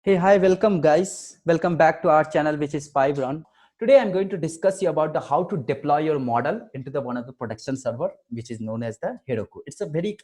Hey, hi, welcome guys. Welcome back to our channel, which is Fiveron. Today, I'm going to discuss you about the how to deploy your model into the one of the production server, which is known as the Heroku. It's a very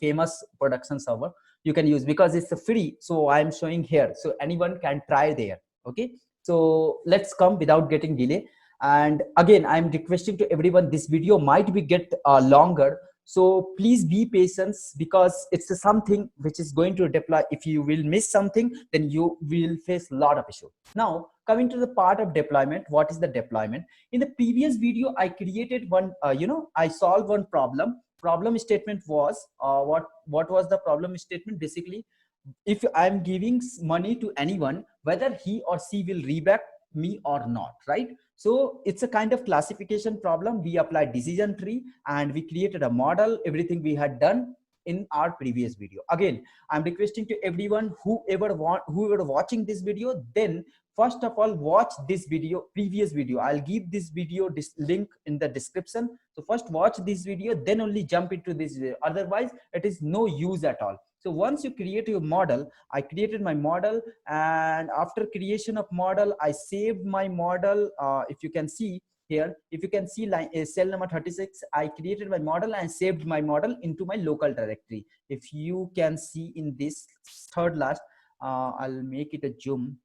famous production server you can use because it's a free. So I'm showing here, so anyone can try there. Okay, so let's come without getting delay. And again, I'm requesting to everyone. This video might be get longer, so please be patient because it's something which is going to deploy. If you will miss something, then you will face a lot of issue. Now coming to the part of deployment, what is the deployment? In the previous video I created one, I solved one problem statement was what was the problem statement? Basically, if I'm giving money to anyone, whether he or she will reback me or not, right? So it's a kind of classification problem. We applied decision tree and we created a model, everything we had done in our previous video. Again, I'm requesting to everyone, whoever watching this video, then first of all watch this video, previous video. I'll give this video link in the description. So first watch this video, then only jump into this video. Otherwise it is no use at all. So once you create your model, I created my model, and after creation of model, I saved my model. If you can see here, if you can see line cell number 36, I created my model and saved my model into my local directory. If you can see in this third last, I'll make it a zoom.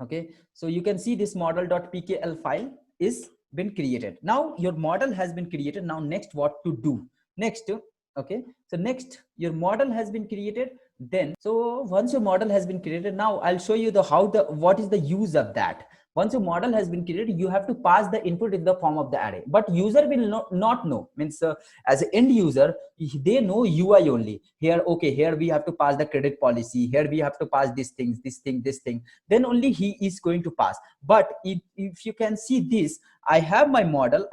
Okay, so you can see this model.pkl file is been created. Now your model has been created. Now next, what to do next? Okay, so next your model has been created. Then so once your model has been created, now I'll show you the what is the use of that. Once your model has been created, you have to pass the input in the form of the array, but user will not know. Means as an end user, they know UI only. Here, okay, here we have to pass the credit policy, here we have to pass these things, this thing, then only he is going to pass. But if you can see this, I have my model,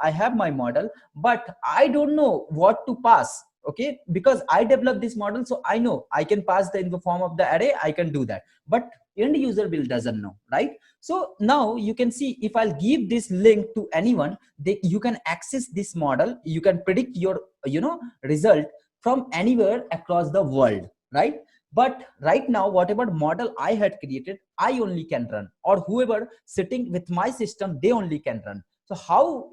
but I don't know what to pass. Okay, because I developed this model, so I know I can pass in the form of the array, I can do that, but end user will doesn't know, right? So now you can see, if I'll give this link to anyone, you can access this model, you can predict your result from anywhere across the world, right? But right now, whatever model I had created, I only can run, or whoever sitting with my system, they only can run. So how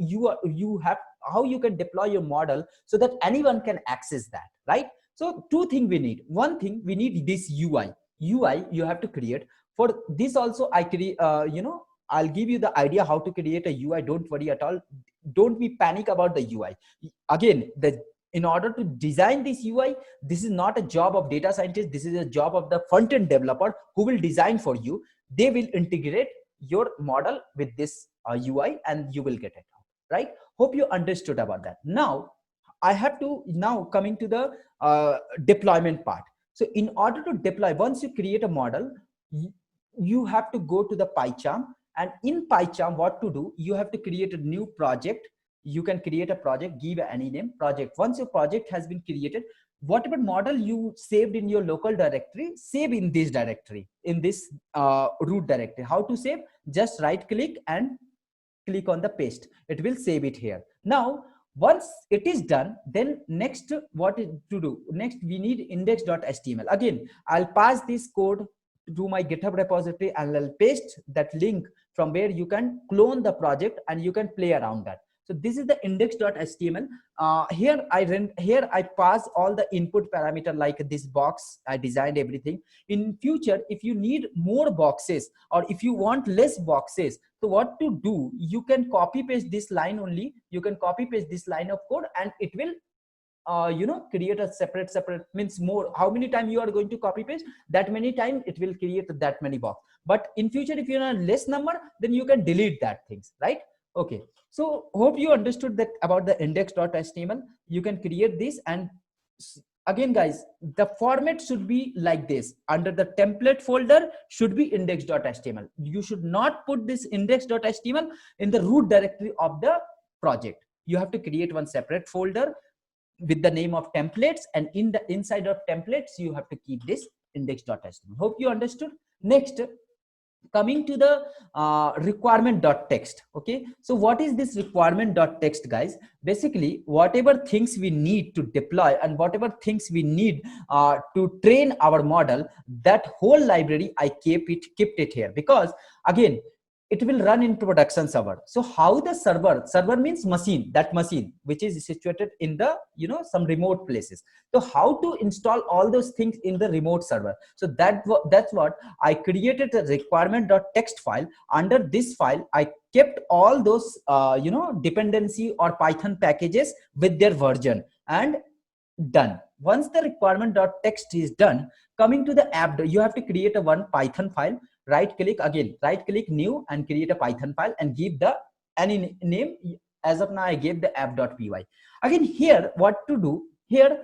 how you can deploy your model so that anyone can access that, right? So two things we need. One thing, we need this UI you have to create. For this also, I create I'll give you the idea how to create a UI. Don't worry at all, don't be panic about the UI. Again, in order to design this UI, this is not a job of data scientist, this is a job of the front-end developer who will design for you. They will integrate your model with this UI and you will get it out, right? Hope you understood about that. Now I have to now coming to the deployment part. So in order to deploy, once you create a model, you have to go to the PyCharm, and in PyCharm, what to do, you have to create a new project. You can create a project, give any name, project. Once your project has been created, whatever model you saved in your local directory, save in this directory, in this root directory. How to save? Just right click and click on the paste, it will save it here. Now once it is done, then next what is to do? Next we need index.html. Again, I'll pass this code to my GitHub repository and I'll paste that link from where you can clone the project and you can play around that. So this is the index.html. Here I pass all the input parameter, like this box. I designed everything. In future, if you need more boxes or if you want less boxes, so what to do? You can copy paste this line only. You can copy paste this line of code and it will create a separate means more. How many times you are going to copy paste, that many time it will create that many box. But in future, if you are less number, then you can delete that things, right? Okay, so hope you understood that about the index.html. You can create this, and again guys, the format should be like this. Under the template folder should be index.html. You should not put this index.html in the root directory of the project. You have to create one separate folder with the name of templates, and in the inside of templates you have to keep this index.html. Hope you understood. Next, coming to the requirement.txt. Okay, so what is this requirement.txt, guys? Basically, whatever things we need to deploy and whatever things we need to train our model, that whole library I kept it here, because again it will run in production server. So how the server means machine, that machine which is situated in the some remote places. So how to install all those things in the remote server? So that's what I created a requirement.txt file. Under this file I kept all those dependency or Python packages with their version, and done. Once the requirement.txt is done, coming to the app, you have to create a one Python file. Right click new and create a Python file and give the any name. As of now I gave the app.py. Again, here what to do here,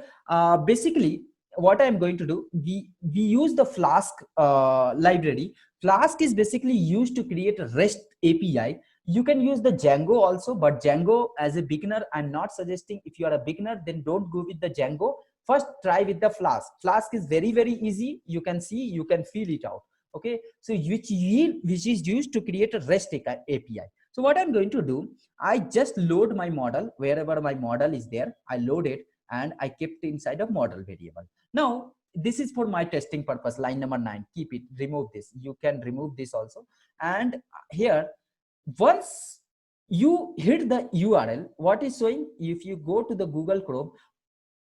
basically what I'm going to do, we use the Flask library. Flask is basically used to create a REST API. You can use the Django also, but Django as a beginner I'm not suggesting. If you are a beginner, then don't go with the Django. First try with the Flask. Flask is very easy. You can see, you can feel it out. Okay, so which is used to create a REST API. So what I'm going to do, I just load my model wherever my model is there. I load it and I kept inside a model variable. Now this is for my testing purpose. Line number 9, keep it, remove this. You can remove this also. And here, once you hit the URL, what is showing, if you go to the Google Chrome,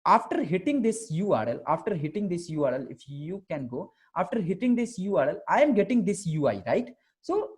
after hitting this URL, if you can go, after hitting this URL, I am getting this UI, right? So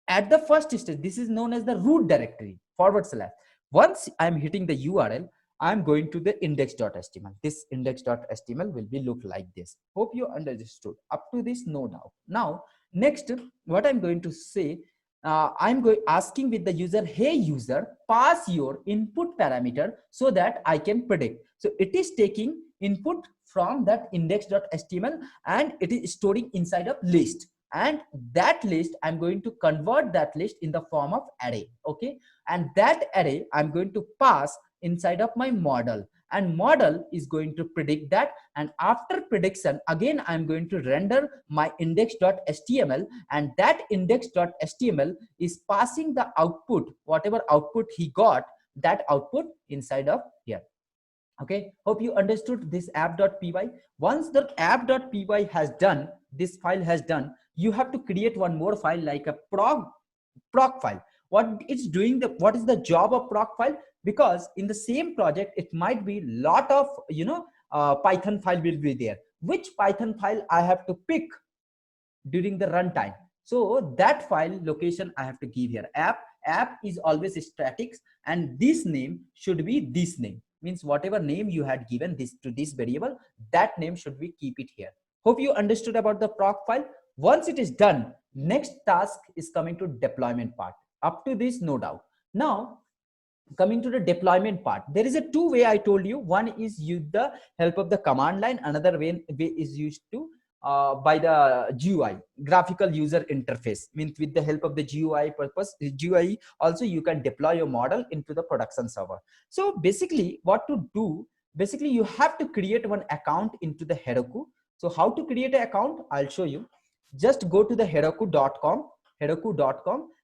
at the first stage, this is known as the root directory /. Once I am hitting the URL, I am going to the index.html. This index.html will be look like this. Hope you understood up to this, no doubt. Now next, what I'm going to say, I'm asking with the user, hey user, pass your input parameter so that I can predict. So it is taking input from that index.html and it is storing inside of list. And that list, I'm going to convert that list in the form of array. Okay, and that array I'm going to pass inside of my model, and model is going to predict that. And after prediction, again I'm going to render my index.html, and that index.html is passing the output, whatever output he got, that output inside of here. Okay, hope you understood this app.py. Once the app.py has done, this file has done, you have to create one more file like a proc file. What it's doing, what is the job of proc file? Because in the same project it might be lot of Python file will be there. Which Python file I have to pick during the runtime? So that file location I have to give here. App is always static, and this name should be this name. Means whatever name you had given this to this variable, that name should be keep it here. Hope you understood about the proc file. Once it is done, next task is coming to deployment part. Up to this, no doubt. Now coming to the deployment part, there is a two way I told you. One is use the help of the command line, another way is used to by the GUI, graphical user interface. Means with the help of the GUI GUI also you can deploy your model into the production server. So basically what to do, basically you have to create one account into the Heroku. So how to create an account, I'll show you. Just go to the heroku.com,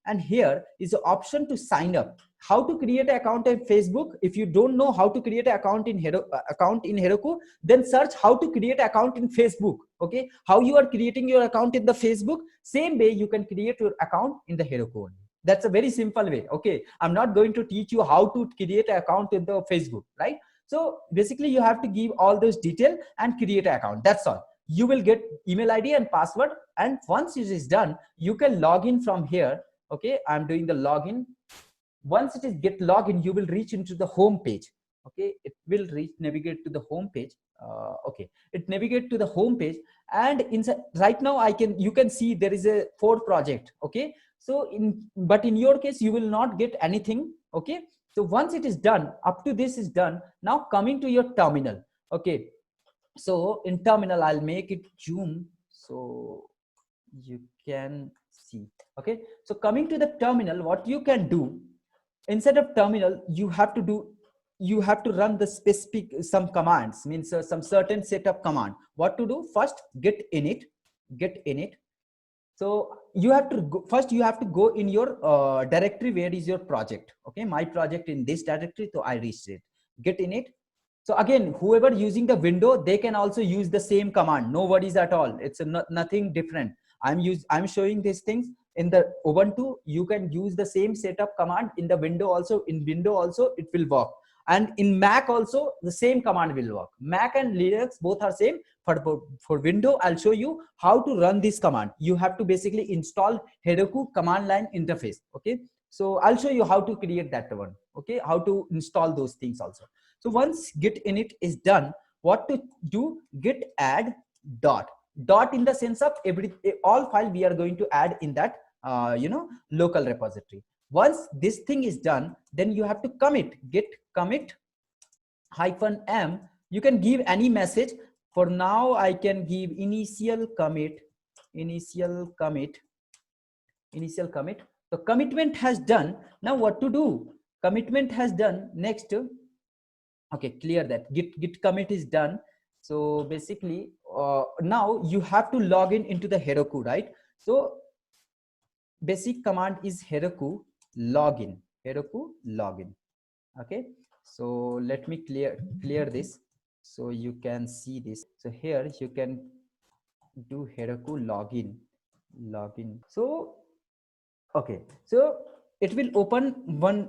and here is the option to sign up. How to create an account in Facebook? If you don't know how to create an account in Heroku, then search how to create an account in Facebook. Okay, how you are creating your account in the Facebook, same way you can create your account in the Heroku only. That's a very simple way. Okay, I'm not going to teach you how to create an account in the Facebook, right? So basically you have to give all those details and create an account. That's all. You will get email ID and password, and once it is done, you can log in from here. Okay, I'm doing the login. Once it is get login, you will reach into the home page. Okay, it will navigate to the home page. Okay, it navigate to the home page, and inside right now you can see there is a 4 project. Okay, so but in your case you will not get anything. Okay, so once it is done, up to this is done. Now coming to your terminal. Okay, so in terminal I'll make it zoom so you can see. Okay, so coming to the terminal, what you can do, instead of terminal you have to run the specific some commands. Means some certain set of command. What to do? First get init. So you have to go, first you have to go in your directory where is your project. Okay, my project in this directory, so I reached it. Get in it. So again, whoever using the window, they can also use the same command. No worries at all. It's nothing different. I'm showing these things in the Ubuntu. You can use the same setup command in the window also. In window also it will work, and in Mac also the same command will work. Mac and Linux both are same. For window, I'll show you how to run this command. You have to basically install Heroku command line interface. Okay, so I'll show you how to create that one. Okay, how to install those things also. So once git init is done, what to do? Git add dot in the sense of all file we are going to add in that local repository. Once this thing is done, then you have to commit. Git commit -m. You can give any message. For now, I can give initial commit. The commitment has done. Now what to do? Commitment has done. Next, okay, clear that. Git commit is done. So basically, now you have to log in into the Heroku, right? So basic command is Heroku login. Okay, so let me clear this so you can see this. So here you can do Heroku login. So okay, so it will open one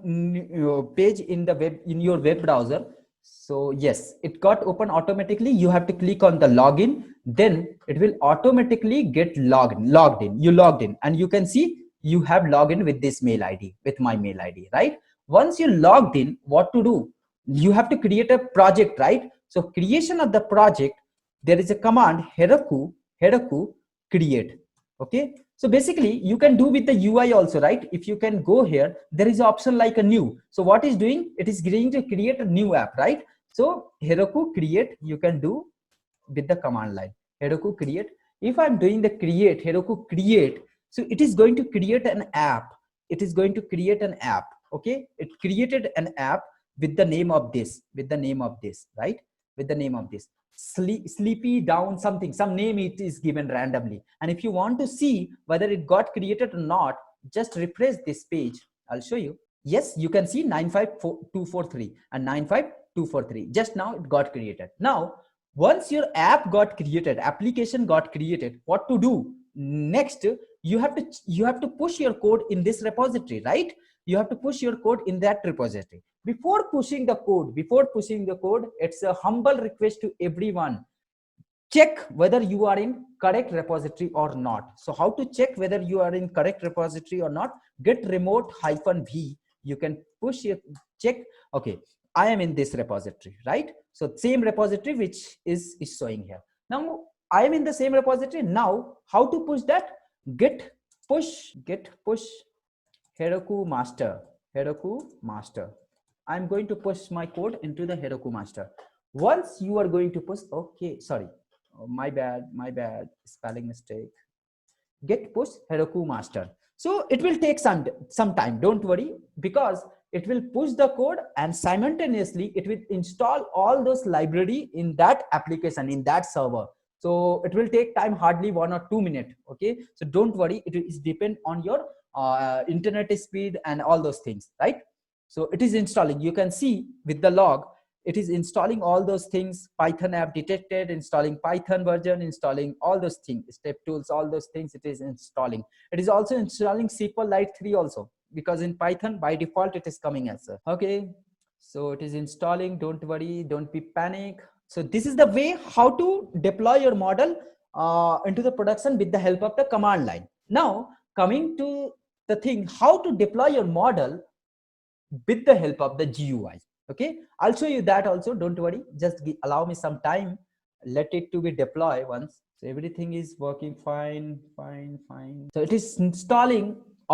page in the web, in your web browser. So yes, it got open automatically. You have to click on the login, then it will automatically get logged in. You logged in, and you can see you have logged in with this mail ID, with my mail ID, right? Once you logged in, what to do? You have to create a project, right? So creation of the project, there is a command Heroku create. Okay, so basically you can do with the UI also, right? If you can go here, there is an option like a new. So what is doing? It is going to create a new app, right? So Heroku create, you can do with the command line Heroku create. If I'm doing the create Heroku create, so it is going to create an app. Okay, it created an app with the name of this, right? With the name of this sleepy down something, some name it is given randomly. And if you want to see whether it got created or not, just refresh this page. I'll show you. Yes, you can see 954243 and 95243. Just now it got created. Now once your app got created, application got created, what to do next? You have to push your code in this repository, right? You have to push your code in that repository. Before pushing the code, it's a humble request to everyone. Check whether you are in correct repository or not. So how to check whether you are in correct repository or not? Get remote -v. You can push it, check. Okay, I am in this repository, right? So same repository which is showing here. Now I am in the same repository. Now how to push that? Git push Heroku master. I'm going to push my code into the Heroku master. Once you are going to push, okay, sorry, my bad, spelling mistake. Git push Heroku master. So it will take some time, don't worry, because it will push the code and simultaneously it will install all those library in that application, in that server. So it will take time, hardly 1 or 2 minutes. Okay, so don't worry, it is depend on your internet speed and all those things, right? So it is installing. You can see with the log, it is installing all those things. Python app detected, installing Python version, installing all those things, step tools, all those things it is installing. It is also installing SQLite 3 also, because in Python by default it is coming as a, okay. So it is installing, don't worry, don't be panic. So this is the way how to deploy your model into the production with the help of the command line. Now coming to the thing, how to deploy your model with the help of the GUI. Okay, I'll show you that also, don't worry, just allow me some time, let it to be deployed once. So everything is working fine. So it is installing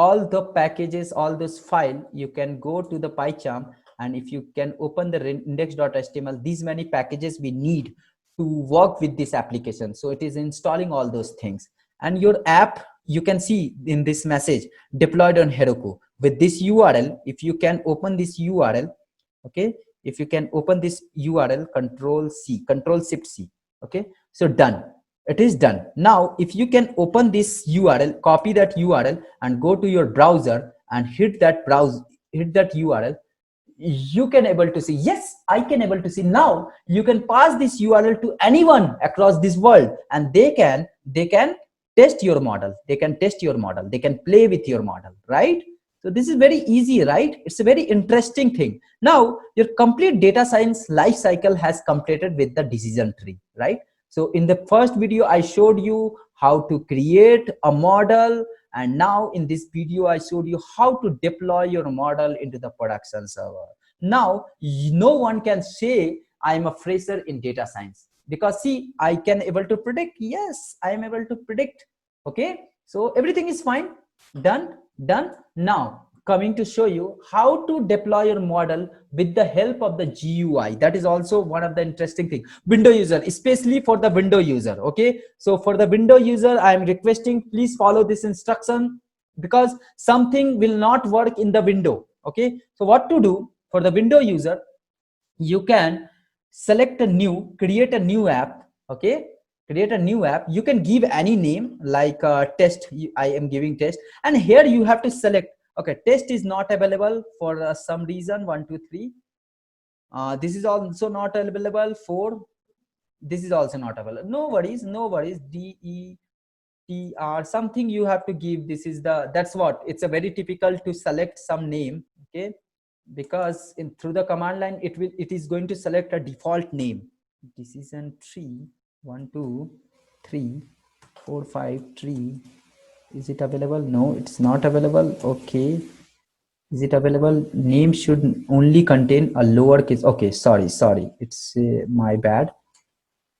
all the packages, all this file. You can go to the PyCharm, and if you can open the index.html, these many packages we need to work with this application. So it is installing all those things, and your app, you can see in this message, deployed on Heroku with this URL. If you can open this URL, okay, if you can open this URL, control Shift C, okay, so done. It is done. Now, if you can open this URL, copy that URL and go to your browser and hit that URL, you can able to see, yes, I can able to see. Now you can pass this URL to anyone across this world, and they can test your model, they can play with your model, right? So this is very easy, right? It's a very interesting thing. Now your complete data science life cycle has completed with the decision tree, right? So in the first video I showed you how to create a model, and now in this video I showed you how to deploy your model into the production server. Now no one can say I am a fresher in data science, because see, I can able to predict. Yes, I am able to predict. Okay, so everything is fine. Done. Now coming to show you how to deploy your model with the help of the GUI. That is also one of the interesting thing. Window user, especially for the window user. Okay, so for the window user, I am requesting please follow this instruction, because something will not work in the window. Okay, so what to do for the window user? You can create a new app. Okay, create a new app. You can give any name, like test. I am giving test, and here you have to select. Okay, test is not available for some reason, 1 2 3. This is also not available for, this is also not available. No worries, DETR something you have to give. This is the, that's what, it's a very typical to select some name. Okay, because in through the command line it is going to select a default name. Decision tree 1 2 3 4 5 tree. Is it available? No, it's not available. Okay, is it available? Name should only contain a lowercase. Okay, sorry, it's my bad.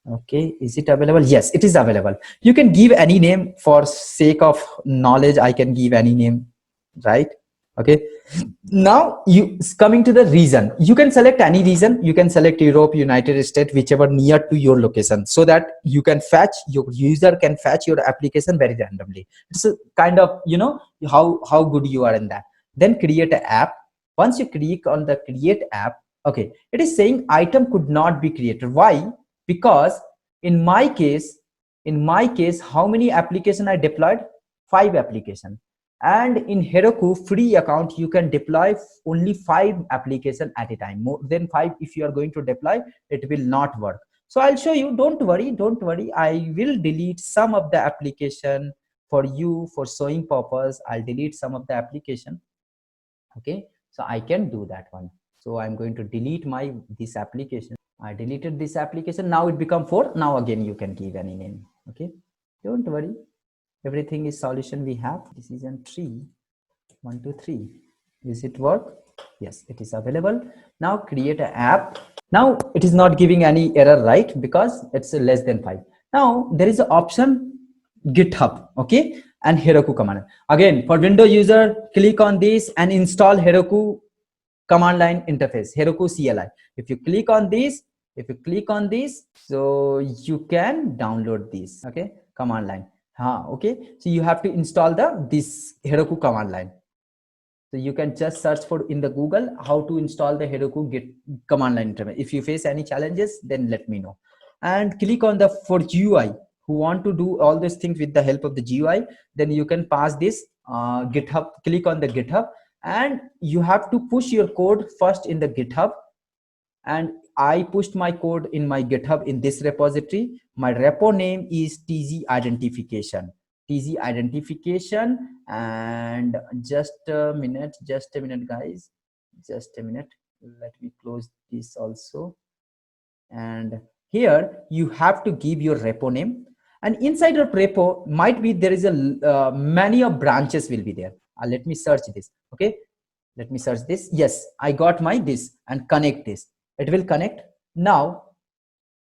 Okay, is it available? Yes, it is available. You can give any name. For sake of knowledge, I can give any name, right? Okay, now you coming to the region, you can select any region. You can select Europe, United States, whichever near to your location, so that you can fetch, your user can fetch your application very randomly. It's a kind of, you know, how good you are in that. Then create an app. Once you click on the create app, okay, it is saying item could not be created. Why? Because in my case, how many application I deployed? 5 application. And in Heroku free account, you can deploy only 5 application at a time. More than 5, if you are going to deploy, it will not work. So I'll show you. Don't worry, I will delete some of the application for you, for showing purpose. I'll delete some of the application. Okay, so I can do that one. So I'm going to delete this application. I deleted this application. Now it become 4. Now again you can give any name. Okay, don't worry, everything is solution we have. Decision tree 1 2 3. Is it work? Yes, it is available. Now create an app. Now it is not giving any error, right? Because it's less than 5. Now there is an option GitHub. Okay, and Heroku command. Again, for window user, click on this and install Heroku command line interface, Heroku CLI. If you click on this, so you can download this. Okay, command line. Okay, so you have to install this Heroku command line. So you can just search for in the Google how to install the Heroku Git command line interface. If you face any challenges, then let me know. And click on the for GUI. Who want to do all these things with the help of the GUI, then you can pass this GitHub. Click on the GitHub, and you have to push your code first in the GitHub. And I pushed my code in my GitHub in this repository. My repo name is TZ identification. And just a minute, guys. Just a minute. Let me close this also. And here you have to give your repo name. And inside your repo might be there is a many of branches will be there. Let me search this. Okay, let me search this. Yes, I got my this and connect this. It will connect. Now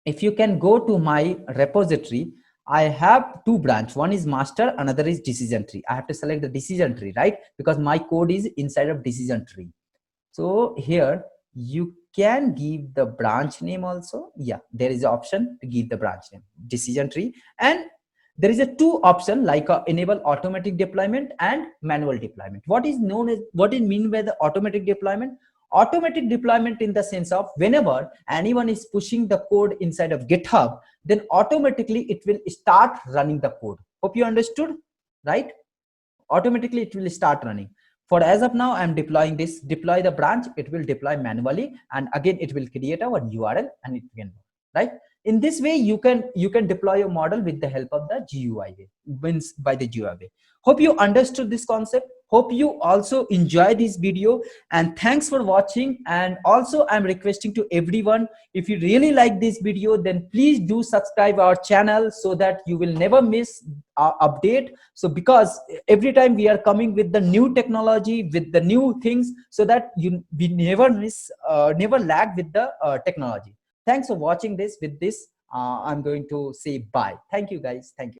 if you can go to my repository, I have 2 branch. One is master, another is decision tree. I have to select the decision tree, right? Because my code is inside of decision tree. So here you can give the branch name also. Yeah, there is an option to give the branch name, decision tree. And there is a 2 option, like enable automatic deployment and manual deployment. What is mean by the automatic deployment? Automatic deployment in the sense of whenever anyone is pushing the code inside of GitHub, then automatically it will start running the code. Hope you understood, right? Automatically it will start running. For as of now, I'm deploying this, deploy the branch, it will deploy manually, and again it will create our URL and it can, right? In this way, you can deploy your model with the help of the GUI way, means by the GUI way. Hope you understood this concept. Hope you also enjoy this video, and thanks for watching. And also I'm requesting to everyone, if you really like this video, then please do subscribe our channel so that you will never miss our update. So because every time we are coming with the new technology, with the new things, so that we never miss, never lag with the technology. Thanks for watching this. With this, I'm going to say bye. Thank you guys. Thank you.